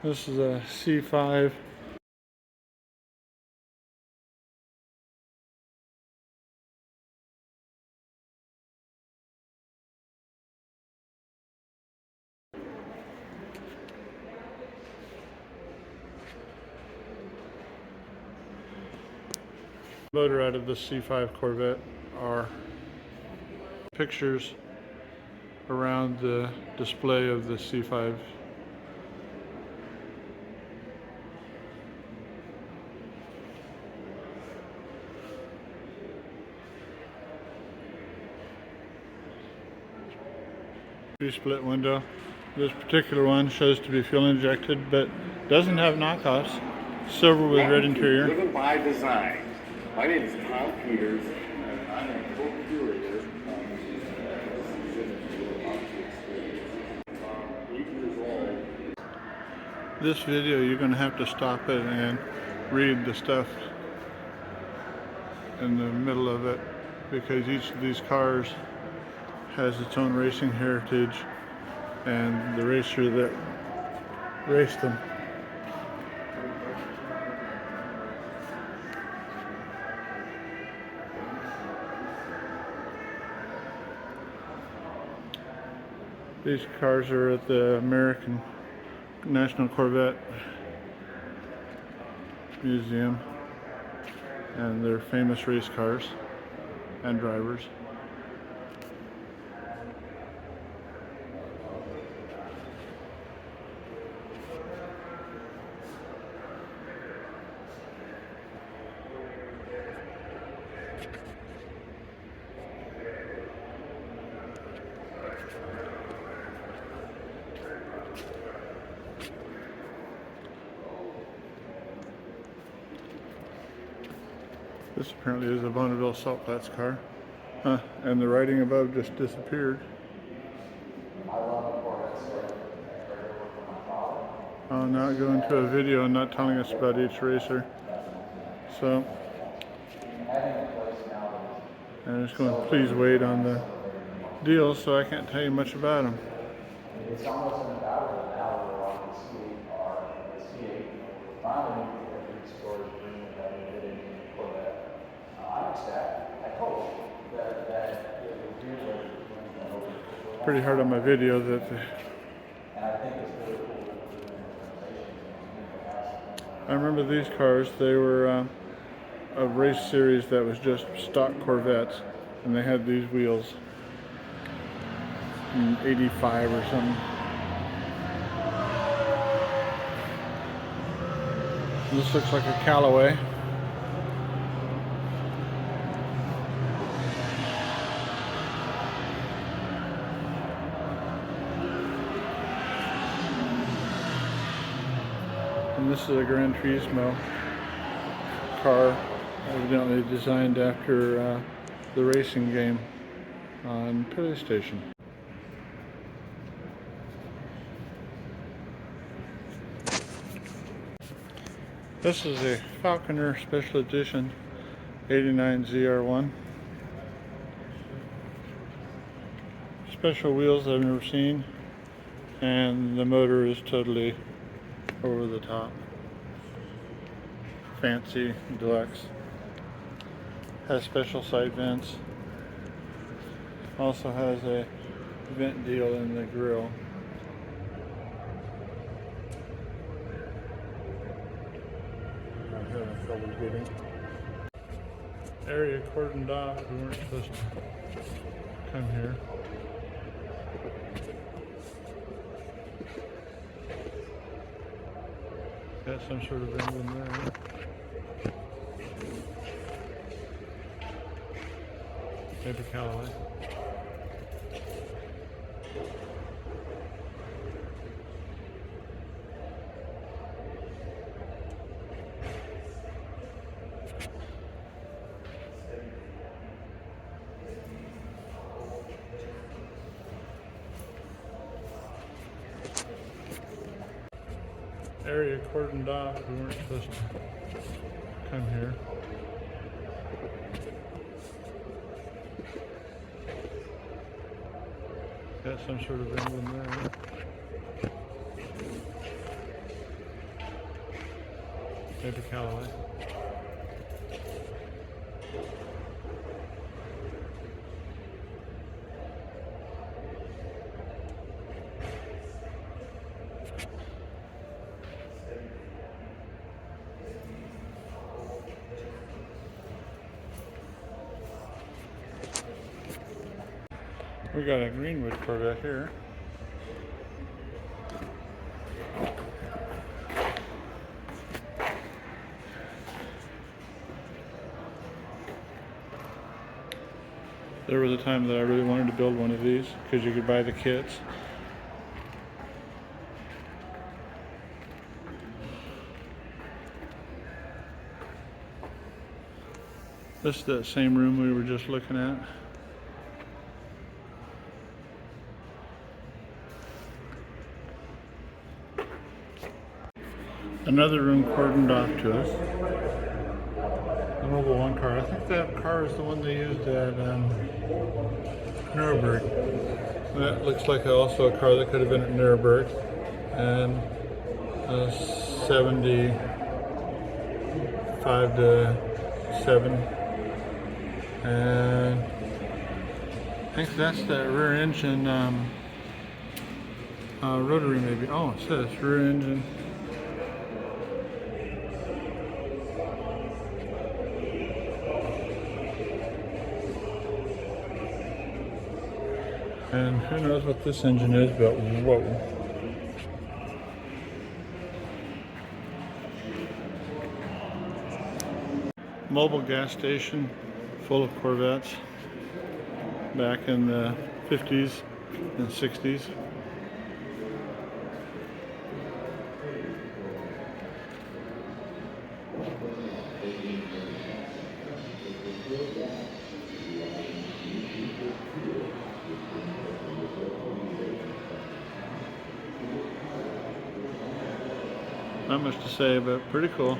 This is a C5. Motor out of the C5 Corvette are pictures around the display of the C5. Split window. This particular one shows to be fuel injected, but doesn't have knockoffs. Silver with red interior. Driven by design. My name is Tom Peters, and I'm a co-curator. 8 years old. This video, you're going to have to stop it and read the stuff in the middle of it, because each of these cars has its own racing heritage and the racer that raced them. These cars are at the American National Corvette Museum, and they're famous race cars and drivers. This apparently is a Bonneville Salt Flats car. And the writing above just disappeared. Oh, now I go into a video and not telling us about each racer. So, I'm just going to please wait on the deals, so I can't tell you much about them. It's almost an hour now we're on the C8. Finally, the stores bringing that in Corvette. I'm ecstatic. I hope that it will do what Pretty hard on my video that and I think it's really cool. I remember these cars. They were a race series that was just stock Corvettes, and they had these wheels in '85 or something. This looks like a Callaway. And this is a Gran Turismo car, evidently designed after the racing game on PlayStation. This is a Falconer Special Edition 89 ZR1. Special wheels I've never seen, and the motor is totally over the top. Fancy, deluxe. Has special side vents. Also has a vent deal in the grille. I'm having trouble getting. Area cordoned off. We weren't supposed to come here. Got some sort of emblem there. Maybe Callaway. Area cordoned off. We weren't supposed to come here. Got some sort of emblem there. Maybe Callaway. We got a Greenwood Corvette here. There was a time that I really wanted to build one of these because you could buy the kits. This is that same room we were just looking at. Another room cordoned off to us. The Mobile One car. I think that car is the one they used at Nuremberg. That looks like also a car that could have been at Nuremberg. And 75 to 7. And I think that's the rear engine rotary maybe. Oh, it says rear engine. And who knows what this engine is, but whoa. Mobile gas station full of Corvettes back in the 50s and 60s. Not much to say, but pretty cool.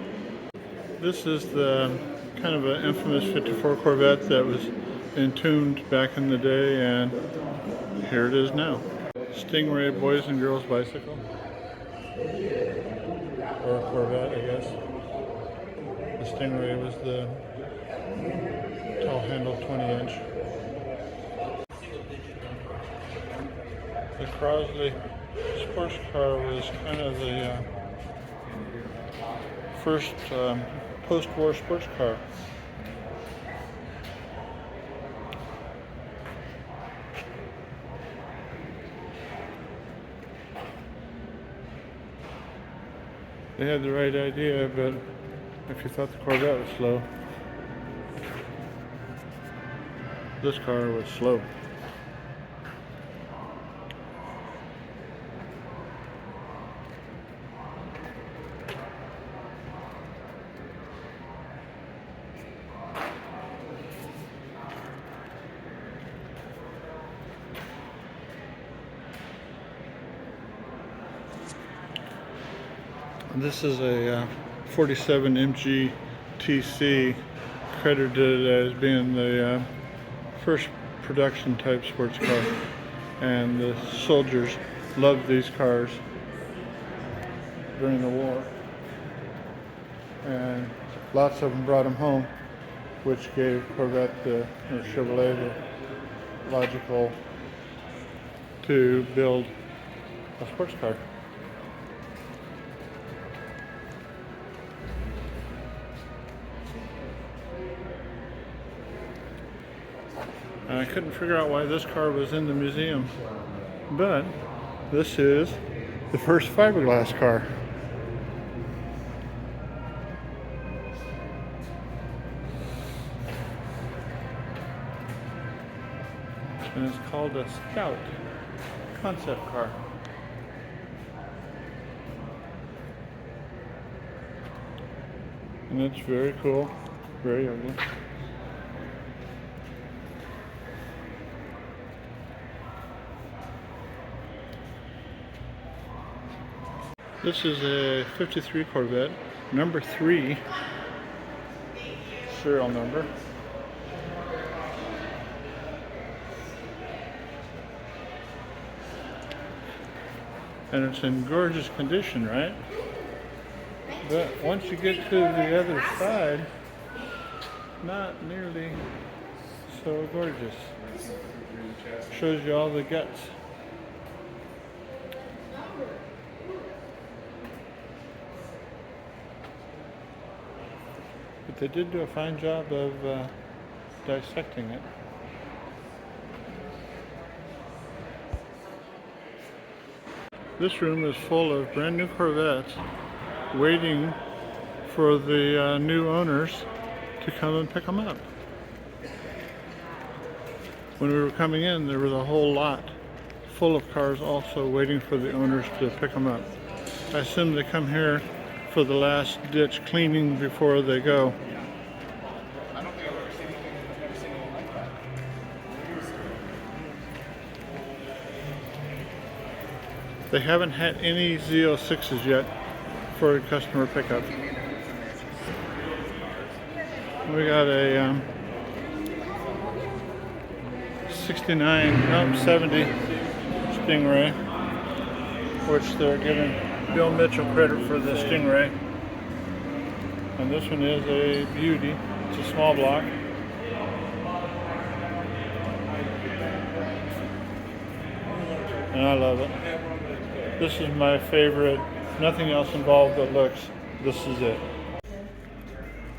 This is the kind of an infamous 54 Corvette that was entombed back in the day, and here it is now. Stingray boys and girls bicycle. Or a Corvette, I guess. The Stingray was the tall handle 20-inch. The Crosley sports car was kind of the first post-war sports car. They had the right idea, but if you thought the Corvette was slow, this car was slow. This is a 47 MG TC, credited as being the first production type sports car, and the soldiers loved these cars during the war, and lots of them brought them home, which gave Corvette or Chevrolet the logical to build a sports car. I couldn't figure out why this car was in the museum, but this is the first fiberglass car. And it's called a Scout concept car. And it's very cool, very ugly. This is a 53 Corvette, number 3 serial number. And it's in gorgeous condition, right? But once you get to the other side, not nearly so gorgeous. Shows you all the guts. But they did do a fine job of dissecting it. This room is full of brand new Corvettes waiting for the new owners to come and pick them up. When we were coming in, there was a whole lot full of cars also waiting for the owners to pick them up. I assume they come here for the last ditch cleaning before they go. I don't think I've ever seen anything like that. They haven't had any Z06s yet for customer pickup. We got a 70 Stingray, which they're giving Bill Mitchell credit for the Stingray. And this one is a beauty. It's a small block. And I love it. This is my favorite. Nothing else involved but looks. This is it.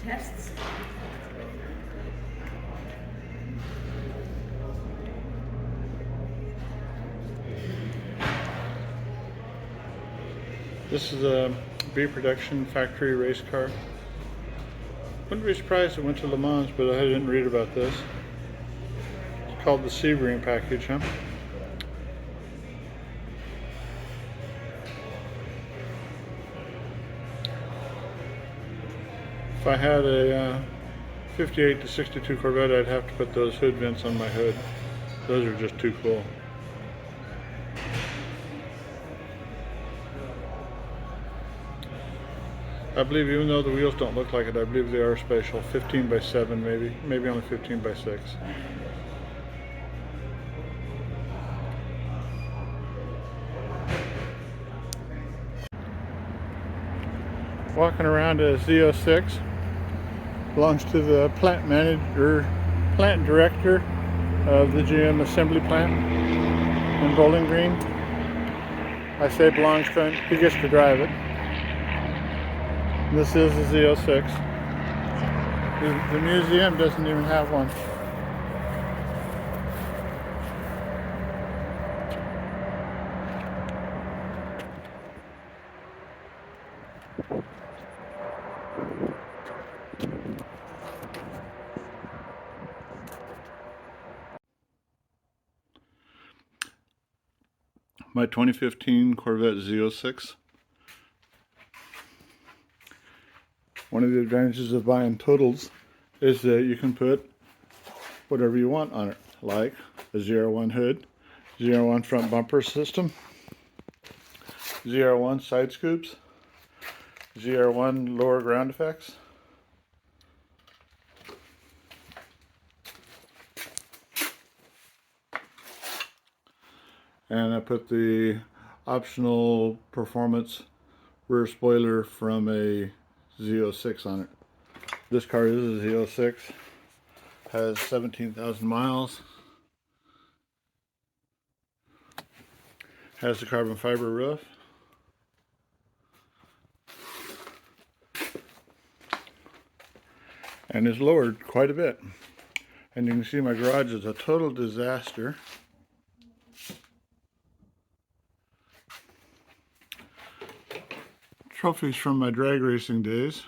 Tests. This is a B production factory race car. Wouldn't be surprised it went to Le Mans, but I didn't read about this. It's called the Sebring package, huh? If I had a 58 to 62 Corvette, I'd have to put those hood vents on my hood. Those are just too cool. I believe, even though the wheels don't look like it, I believe they are special. 15 by 7 maybe only 15 by 6. Walking around a Z06. Belongs to the plant director of the GM assembly plant in Bowling Green. I say belongs to him. He gets to drive it. This is a Z06. The museum doesn't even have one. My 2015 Corvette Z06. One of the advantages of buying totals is that you can put whatever you want on it, like a ZR1 hood, ZR1 front bumper system, ZR1 side scoops, ZR1 lower ground effects, and I put the optional performance rear spoiler from a Z06 on it. This car is a Z06, has 17,000 miles, has the carbon fiber roof, and is lowered quite a bit. And you can see my garage is a total disaster. Trophies from my drag racing days.